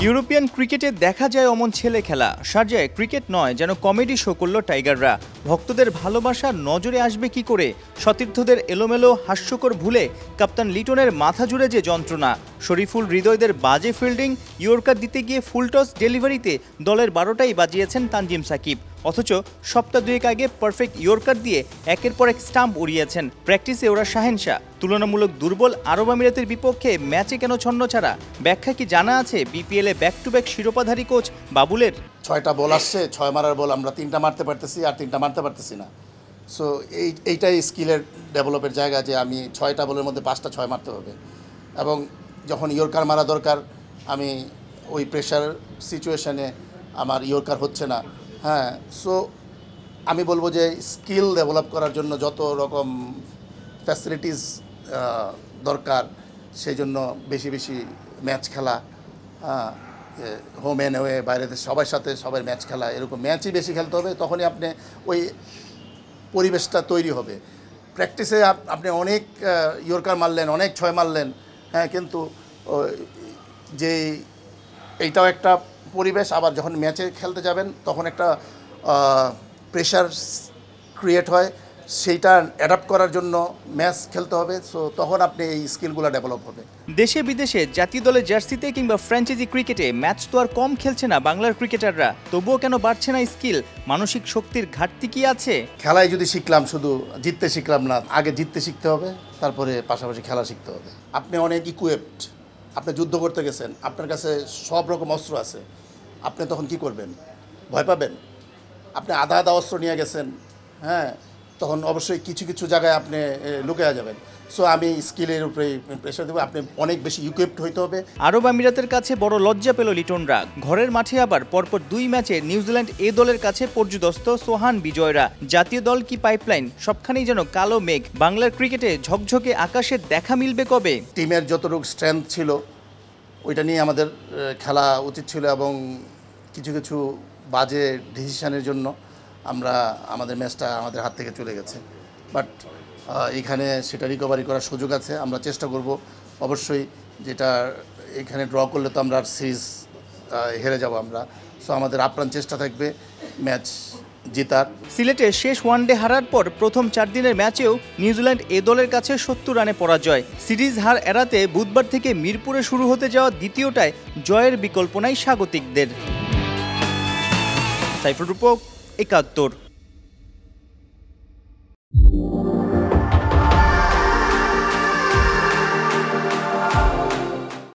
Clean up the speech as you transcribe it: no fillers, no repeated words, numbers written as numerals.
European ক্রিকেটে দেখা যায় অমন ছেলে খেলা। শারজায় ক্রিকেট নয়, যেন কমেডি শো করল টাইগাররা। ভক্তদের ভালোবাসা নজরে আসবে কি করে? সতীর্থদের এলোমেলো হাস্যকর ভুলে কাপ্তান লিটনের মাথা জুড়ে যে যন্ত্রণা। শরীফুল হৃদয়দের বাজে ফিল্ডিং, ইয়র্কার দিতে গিয়ে ফুলটস ডেলিভারিতে দলের 12টাই বাজিয়েছেন তানজিম সাকিব। অথচ সপ্তাহ দুয়েক আগে পারফেক্ট ইয়র্কার দিয়ে একের পর এক স্টাম্প উড়িয়েছেন। প্র্যাকটিসে ওরা শাহেনশা। তুলনামূলক দুর্বল আরব আমিরাতের বিপক্ষে ম্যাচে কেন ছন্নছাড়া? ব্যাখ্যা কি জানা আছে বিপিএলে ব্যাক টু ব্যাক শিরোপাধারী কোচ বাবুলের? 6টা বল আসছে, 6 মারার বল আমরা 3টা মারতে পারতেছি, আর 3টা মারতে পারতেছি না। সো এইটাই স্কিলের ডেভেলপের জায়গা, যে আমি 6টা বলের মধ্যে 5টা 6 মারতে হবে। এবং যখন ইয়র্কার মারা দরকার, আমি ওই প্রেশার সিচুয়েশনে আমার ইয়র্কার হচ্ছে না। হ্যাঁ, সো আমি বলবো যে স্কিল ডেভেলপ করার জন্য যত রকম ফ্যাসিলিটিস দরকার, সেই জন্য বেশি বেশি ম্যাচ খেলা, হোম অ্যান্ড অ্যাওয়ে, বাইরে সবার সাথে সবার ম্যাচ খেলা, এরকম ম্যাচই বেশি খেলতে হবে। তখনই আপনি ওই পরিবেশটা তৈরি হবে। প্র্যাকটিসে আপনি অনেক ইয়র্কার মারলেন, অনেক 6 মারলেন, হ্যাঁ, কিন্তু যে এইটাও একটা পরিবেশ। আবার যখন ম্যাচে খেলতে যাবেন তখন একটা প্রেশার ক্রিয়েট হয়, সেইটা অ্যাডাপ্ট করার জন্য ম্যাচ খেলতে হবে। সো তখন আপনি এই স্কিলগুলো ডেভেলপ হবে। দেশে বিদেশে জাতীয় দলের জার্সিতে কিংবা ফ্র্যাঞ্চাইজি ক্রিকেটে ম্যাচ তো আর কম খেলছে না বাংলার ক্রিকেটাররা। তবুও কেন বাড়ছে না স্কিল? মানসিক শক্তির ঘাটতি কি আছে? খেলায় যদি শিখলাম, শুধু জিততে শিখলাম না, আগে জিততে শিখতে হবে, তারপরে পাশাপাশি খেলা শিখতে হবে। আপনি অনেক ইকুইপড, আপনি যুদ্ধ করতে গেছেন, আপনার কাছে সব রকম অস্ত্র আছে, আপনি তখন কি করবেন? ভয় পাবেন? আপনি আধা আধা অস্ত্র নিয়ে গেছেন, হ্যাঁ, তখন অবশ্যই কিছু কিছু জায়গায় আপনি লুকিয়ে যাবেন। সো আমি স্কিলের উপরে প্রেশার দেবো, আপনি অনেক বেশি ইকুইপড হইতে হবে। আরব আমিরাতের কাছে বড় লজ্জা পেল লিটনরা। ঘরের মাঠে আবার পরপর 2 ম্যাচে নিউজিল্যান্ড এ দলের কাছে পর্যুদস্ত সোহান বিজয়রা। জাতীয় দল কি পাইপলাইন? সবখানেই যেন কালো মেঘ। বাংলার ক্রিকেটে ঝকঝকে আকাশের দেখা মিলবে কবে? টিমের যতটুকু স্ট্রেংথ ছিল ওইটা নিয়ে আমাদের খেলা উচিত ছিল, এবং কিছু কিছু বাজে ডিসিশনের জন্য আমাদের ম্যাচটা আমাদের হাত থেকে চলে গেছে। বাট এখানে সেটা রিকভারি করার সুযোগ আছে, আমরা চেষ্টা করব অবশ্যই। যেটা এখানে ড্র করলে তো আমরা সিরিজ হেরে যাব আমরা। সো আমাদের আপ্রাণ চেষ্টা থাকবে ম্যাচ জেতার। সিলেটে শেষ ওয়ানডে হারার পর প্রথম 4 দিনের ম্যাচেও নিউজিল্যান্ড এ দলের কাছে 70 রানে পরাজয়। সিরিজ হার এড়াতে বুধবার থেকে মিরপুরে শুরু হতে যাওয়া দ্বিতীয়টায় জয়ের বিকল্প নাই স্বাগতিকদের। সাইফুর রূপক, 71।